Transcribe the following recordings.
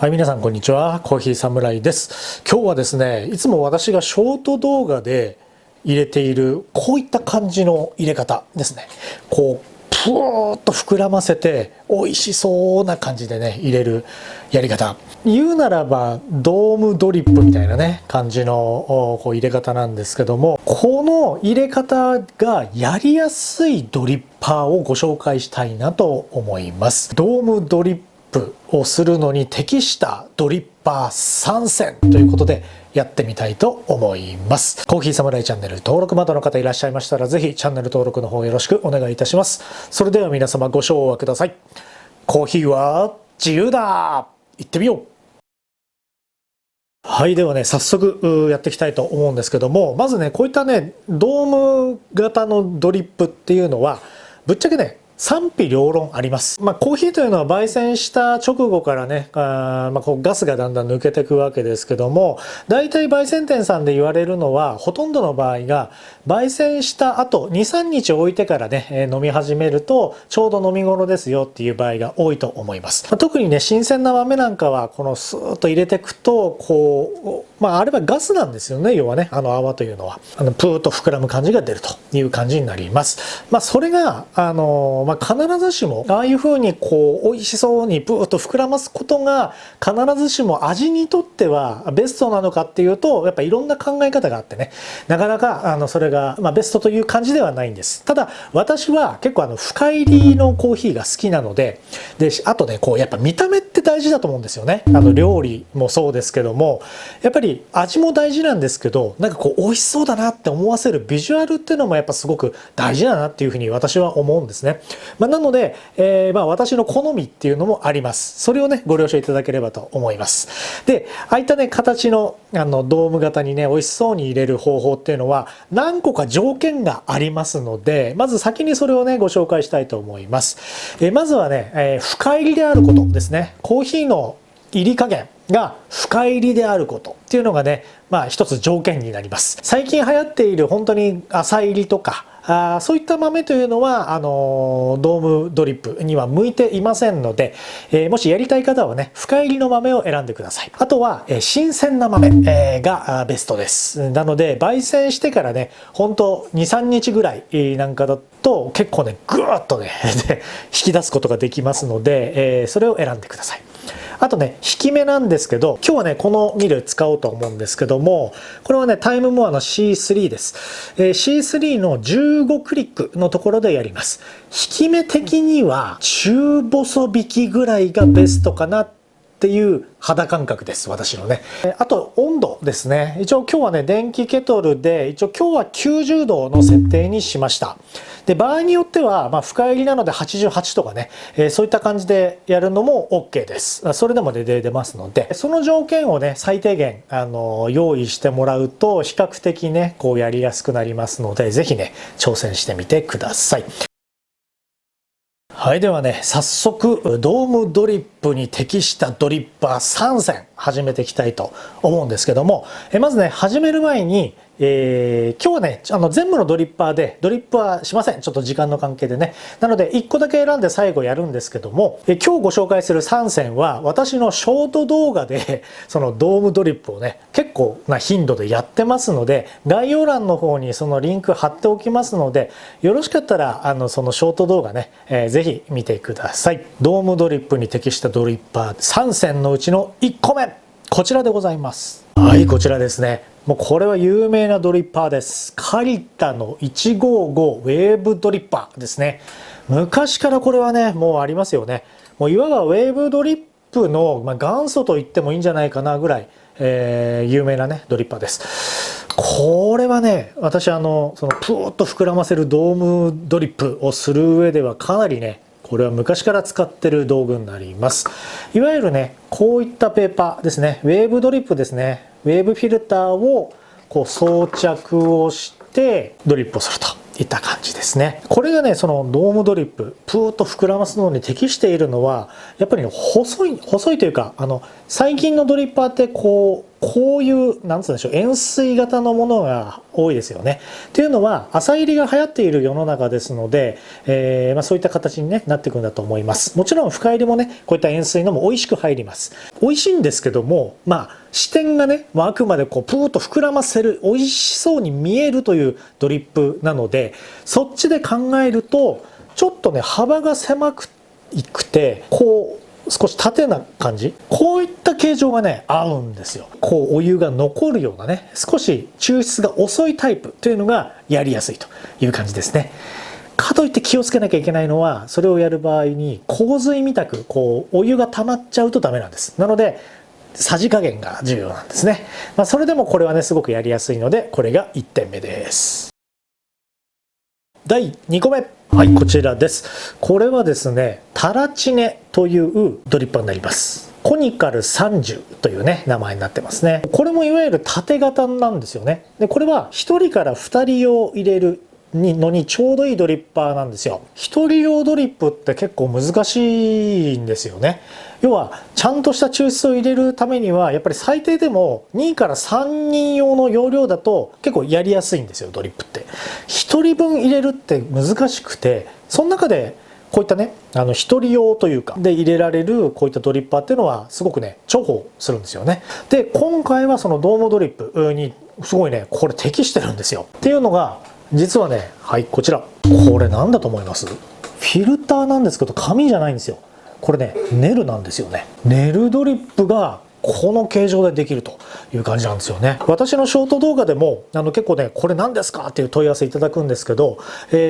はい、皆さんこんにちは。コーヒーサムライです。今日はですね、いつも私がショート動画で入れているこういった感じの入れ方ですね。こうプーッと膨らませて美味しそうな感じでね入れるやり方。言うならばドームドリップみたいなね感じのこう入れ方なんですけども、この入れ方がやりやすいドリッパーをご紹介したいなと思います。ドームドリップをするのに適したドリッパー3選ということでやってみたいと思います。コーヒーサムライチャンネル登録まだの方いらっしゃいましたら、ぜひチャンネル登録の方よろしくお願いいたします。それでは皆様ご唱和ください。コーヒーは自由だ。行ってみよう。はい、ではね早速やっていきたいと思うんですけども、まずねこういったねドーム型のドリップっていうのはぶっちゃけね賛否両論あります。コーヒーというのは焙煎した直後からねこうガスがだんだん抜けていくわけですけども、大体焙煎店さんで言われるのはほとんどの場合が焙煎した後 2,3 日置いてからね飲み始めるとちょうど飲み頃ですよっていう場合が多いと思います。特にね新鮮な豆なんかはこのスーッと入れていくとこうあれはガスなんですよね。要はね泡というのはプーッと膨らむ感じが出るという感じになります。それが必ずしもああいう風にこう美味しそうにプーッと膨らますことが必ずしも味にとってはベストなのかっていうと、やっぱいろんな考え方があってね、なかなかそれがベストという感じではないんです。ただ私は結構深入りのコーヒーが好きなので、あとねこうやっぱ見た目って大事だと思うんですよね。料理もそうですけども、やっぱり味も大事なんですけど、なんかこう美味しそうだなって思わせるビジュアルっていうのもやっぱすごく大事だなっていうふうに私は思うんですね。なので、私の好みっていうのもあります。それをねご了承いただければと思います。で、ああいったね形のドーム型にね美味しそうに入れる方法っていうのは何個か条件がありますので、まず先にそれをねご紹介したいと思います。まずはね、深入りであることですね。コーヒーの入り加減が深入りであることっていうのがね一つ条件になります。最近流行っている本当に浅入りとかそういった豆というのはドームドリップには向いていませんので、もしやりたい方はね深入りの豆を選んでください。あとは新鮮な豆がベストです。なので焙煎してからね本当 2,3 日ぐらいなんかだと結構ねぐーっとね引き出すことができますので、それを選んでください。あとね、引き目なんですけど、今日はね、このミル使おうと思うんですけども、これはね、タイムモアの C3 です。C3 の15クリックのところでやります。引き目的には中細引きぐらいがベストかなっていう肌感覚です、私のね。あと温度ですね。一応今日はね電気ケトルで今日は90度の設定にしました。で場合によっては深入りなので88とかね、そういった感じでやるのも OK です。それでも出ますので、その条件をね最低限用意してもらうと比較的ねこうやりやすくなりますので、是非ね挑戦してみてください。はい、ではね早速ドームドリップに適したドリッパー3選始めていきたいと思うんですけども、まずね始める前に今日はね全部のドリッパーでドリップはしません。ちょっと時間の関係でね。なので1個だけ選んで最後やるんですけども、今日ご紹介する3選は私のショート動画でそのドームドリップをね結構な頻度でやってますので、概要欄の方にそのリンク貼っておきますので、よろしかったらそのショート動画ね、ぜひ見てください。ドームドリップに適したドリッパー3選のうちの1個目、こちらでございます。はい、こちらですね。もうこれは有名なドリッパーです。カリタの155ウェーブドリッパーですね。昔からこれはねもうありますよね。もういわばウェーブドリップの元祖と言ってもいいんじゃないかなぐらい、有名なねドリッパーです。これはね私そのプーッと膨らませるドームドリップをする上ではかなりねこれは昔から使ってる道具になります。いわゆるねこういったペーパーですね、ウェーブドリップですね。ウェーブフィルターをこう装着をしてドリップをするといった感じですね。これがねそのドームドリッププーッと膨らますのに適しているのはやっぱり、ね、細いというか最近のドリッパーってここういうなんつうんでしょう、円錐型のものが多いですよね。っていうのは浅煎りが流行っている世の中ですので、そういった形に、なっていくんだと思います。もちろん深煎りもねこういった円錐のも美味しく入ります。美味しいんですけども、視点がね、あくまでこうプーッと膨らませる、美味しそうに見えるというドリップなので、そっちで考えるとちょっとね幅が狭くてこう少し縦な感じ、こういった形状がね合うんですよ。こうお湯が残るようなね、少し抽出が遅いタイプというのがやりやすいという感じですね。かといって気をつけなきゃいけないのは、それをやる場合に洪水みたくこうお湯が溜まっちゃうとダメなんです。なのでさじ加減が重要なんですね。それでもこれはねすごくやりやすいので、これが1点目です。第2個目、はい、こちらです。これはですね、タラチネというドリッパーになります。コニカル30というね名前になってますね。これもいわゆる縦型なんですよね。でこれは1人から2人用入れるのにちょうどいいドリッパーなんですよ。1人用ドリップって結構難しいんですよね。要はちゃんとした抽出を入れるためにはやっぱり最低でも2から3人用の容量だと結構やりやすいんですよ、ドリップって。1人分入れるって難しくて、その中でこういったね1人用というかで入れられるこういったドリッパーっていうのはすごくね重宝するんですよね。で今回はそのドームドリップにすごいねこれ適してるんですよ。っていうのが実はね、はい、こちら、これ何だと思います？フィルターなんですけど紙じゃないんですよ。これねネルなんですよね。ネルドリップがこの形状でできるという感じなんですよね。私のショート動画でも結構ねこれ何ですかっていう問い合わせいただくんですけど、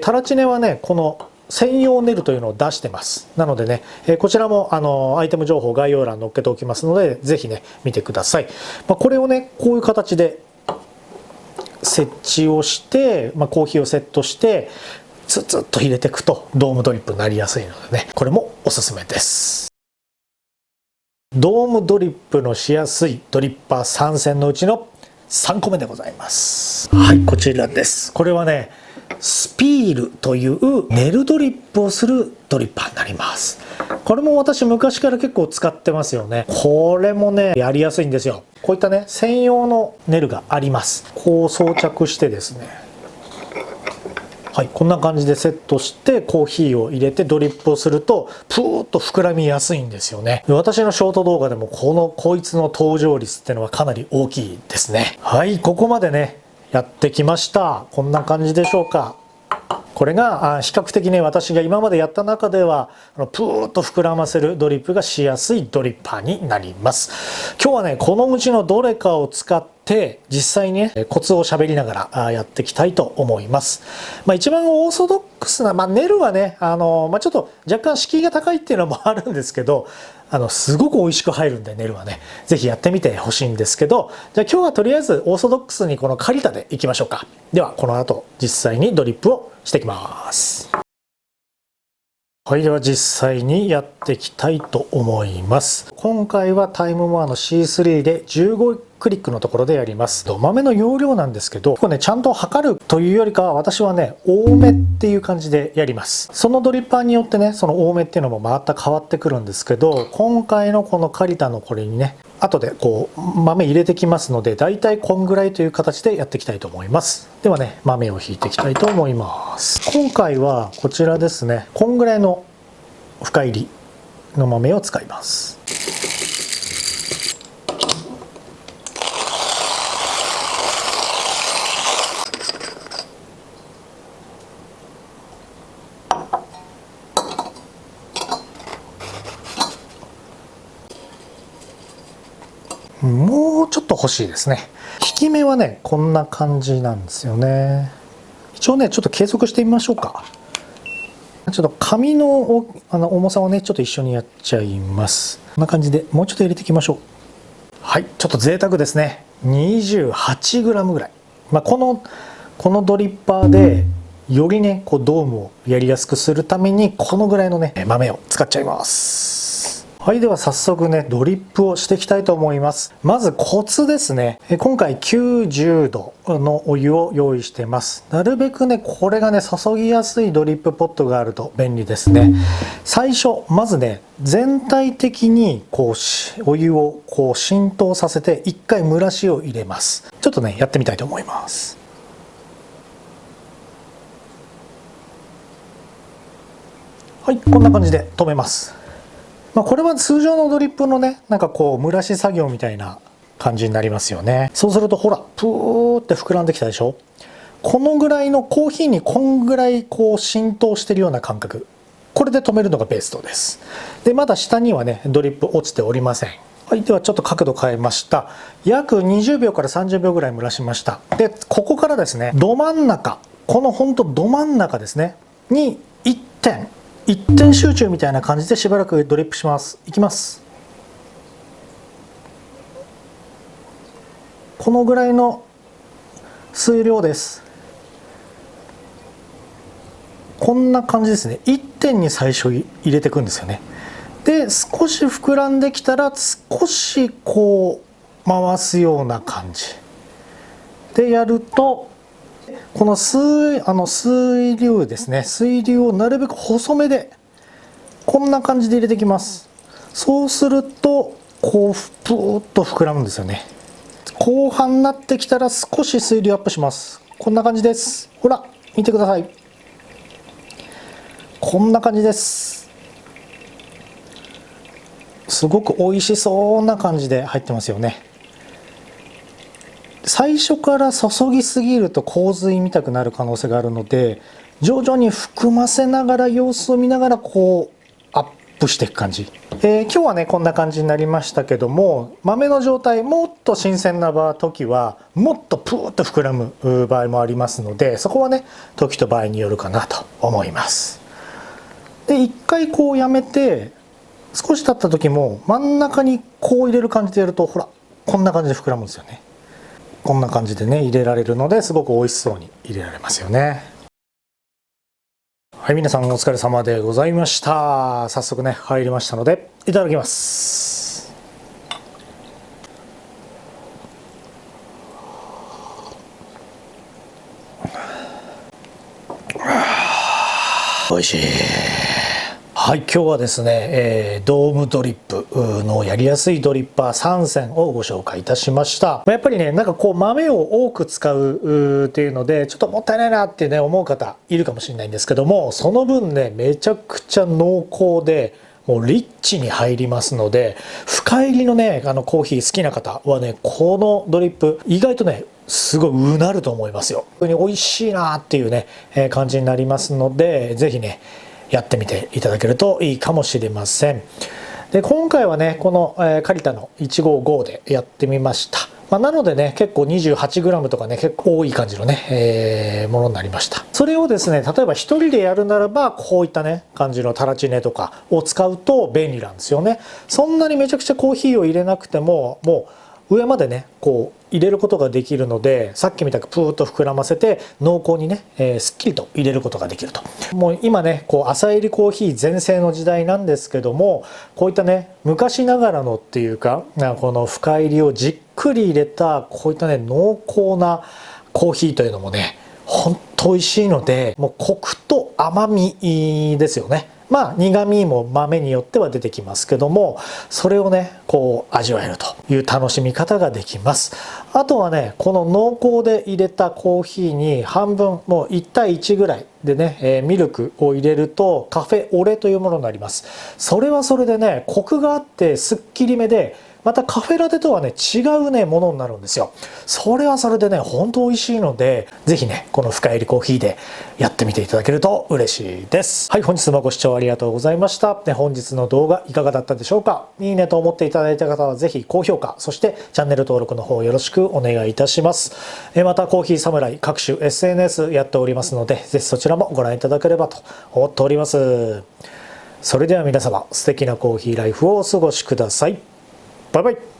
タラチネはねこの専用ネルというのを出してます。なのでね、こちらもアイテム情報概要欄に載っけておきますので、ぜひね見てください。これをねこういう形で設置をして、コーヒーをセットしてツツッと入れていくとドームドリップになりやすいのでね、これもおすすめです。ドームドリップのしやすいドリッパー3選のうちの3個目でございます。はい、こちらです。これはねスピールというネルドリップをするドリッパーになります。これも私昔から結構使ってますよね。これもねやりやすいんですよ。こういったね専用のネルがあります。こう装着してですね、はい、こんな感じでセットしてコーヒーを入れてドリップをするとプーッと膨らみやすいんですよね。私のショート動画でもこいつの登場率っていうのはかなり大きいですね。はい、ここまでねやってきました。こんな感じでしょうか。これが比較的ね私が今までやった中ではプーッと膨らませるドリップがしやすいドリッパーになります。今日はねこのうちのどれかを使って実際にねコツを喋りながらやっていきたいと思います。一番オーソドックスな、ネルはねちょっと若干敷居が高いっていうのもあるんですけど、すごく美味しく入るんでネルはね是非やってみてほしいんですけど、じゃあ今日はとりあえずオーソドックスにこのカリタでいきましょうか。ではこの後実際にドリップをしていきます。はい、では実際にやっていきたいと思います。今回はタイムモアの C3 で15クリックのところでやります。豆の容量なんですけど、これねちゃんと測るというよりかは私はね多めっていう感じでやります。そのドリッパーによってねその多めっていうのもまた変わってくるんですけど、今回のこのカリタのこれにね後でこう豆入れてきますので、だいたいこんぐらいという形でやっていきたいと思います。ではね豆をひいていきたいと思います。今回はこちらですね、こんぐらいの深入りの豆を使います。もうちょっと欲しいですね。引き目はねこんな感じなんですよね。一応ねちょっと計測してみましょうか。ちょっと紙の重さをねちょっと一緒にやっちゃいます。こんな感じでもうちょっと入れていきましょう。はい、ちょっと贅沢ですね。28g ぐらい。このドリッパーでよりねこうドームをやりやすくするためにこのぐらいのね豆を使っちゃいます。はい、では早速ね、ドリップをしていきたいと思います。まずコツですね。今回90度のお湯を用意してます。なるべくね、これがね、注ぎやすいドリップポットがあると便利ですね。最初、まずね、全体的にこうお湯をこう浸透させて、一回蒸らしを入れます。ちょっとね、やってみたいと思います。はい、こんな感じで止めます。これは通常のドリップのね、なんかこう蒸らし作業みたいな感じになりますよね。そうするとほら、プーって膨らんできたでしょ。このぐらいのコーヒーにこんぐらいこう浸透してるような感覚。これで止めるのがベストです。で、まだ下にはね、ドリップ落ちておりません。はい、ではちょっと角度変えました。約20秒から30秒ぐらい蒸らしました。で、ここからですね、ど真ん中、このほんとど真ん中ですね、に1点。一点集中みたいな感じでしばらくドリップします。いきます。このぐらいの水量です。こんな感じですね。一点に最初入れていくんですよね。で、少し膨らんできたら少しこう回すような感じでやると、この水流ですね、水流をなるべく細めでこんな感じで入れていきます。そうするとこうプーッと膨らむんですよね。後半になってきたら少し水流アップします。こんな感じです。ほら見てください。こんな感じです。すごく美味しそうな感じで入ってますよね。最初から注ぎすぎると洪水見たくなる可能性があるので、徐々に含ませながら様子を見ながらこうアップしていく感じ。今日はねこんな感じになりましたけども、豆の状態もっと新鮮な時はもっとプーッと膨らむ場合もありますので、そこはね時と場合によるかなと思います。で一回こうやめて少し経った時も真ん中にこう入れる感じでやると、ほらこんな感じで膨らむんですよね。こんな感じでね入れられるので、すごく美味しそうに入れられますよね。はい、皆さんお疲れ様でございました。早速ね入りましたのでいただきます。美味しい。はい、今日はですね、ドームドリップのやりやすいドリッパー3選をご紹介いたしました。やっぱりね、なんかこう豆を多く使うっていうのでちょっともったいないなってね思う方いるかもしれないんですけども、その分ねめちゃくちゃ濃厚でもうリッチに入りますので、深入りのねコーヒー好きな方はねこのドリップ意外とねすごいうなると思いますよ。本当に美味しいなっていうね、感じになりますので、是非ねやってみていただけるといいかもしれません。で今回はねこの、カリタの155でやってみました。なのでね結構 28g とかね結構多い感じのね、ものになりました。それをですね例えば一人でやるならばこういったね感じのタラチネとかを使うと便利なんですよね。そんなにめちゃくちゃコーヒーを入れなくてももう上までねこう入れることができるので、さっきみたくプーッと膨らませて濃厚にね、すっきりと入れることができると。もう今ねこう浅入りコーヒー全盛の時代なんですけども、こういったね昔ながらのっていうかこの深入りをじっくり入れたこういったね濃厚なコーヒーというのもね本当美味しいので、もうコクと甘みですよね。苦味も豆によっては出てきますけども、それをねこう味わえるという楽しみ方ができます。あとはねこの濃厚で入れたコーヒーに半分もう1対1ぐらいでね、ミルクを入れるとカフェオレというものになります。それはそれでねコクがあってすっきりめで、またカフェラテとはね違うねものになるんですよ。それはそれでね本当美味しいので、是非ねこの深入りコーヒーでやってみていただけると嬉しいです。はい、本日もご視聴ありがとうございました。本日の動画いかがだったでしょうか。いいねと思っていただいた方は是非高評価、そしてチャンネル登録の方よろしくお願いいたします。またコーヒーサムライ各種 SNS やっておりますので、是非そちらもご覧いただければと思っております。それでは皆様素敵なコーヒーライフをお過ごしください。バイバイ。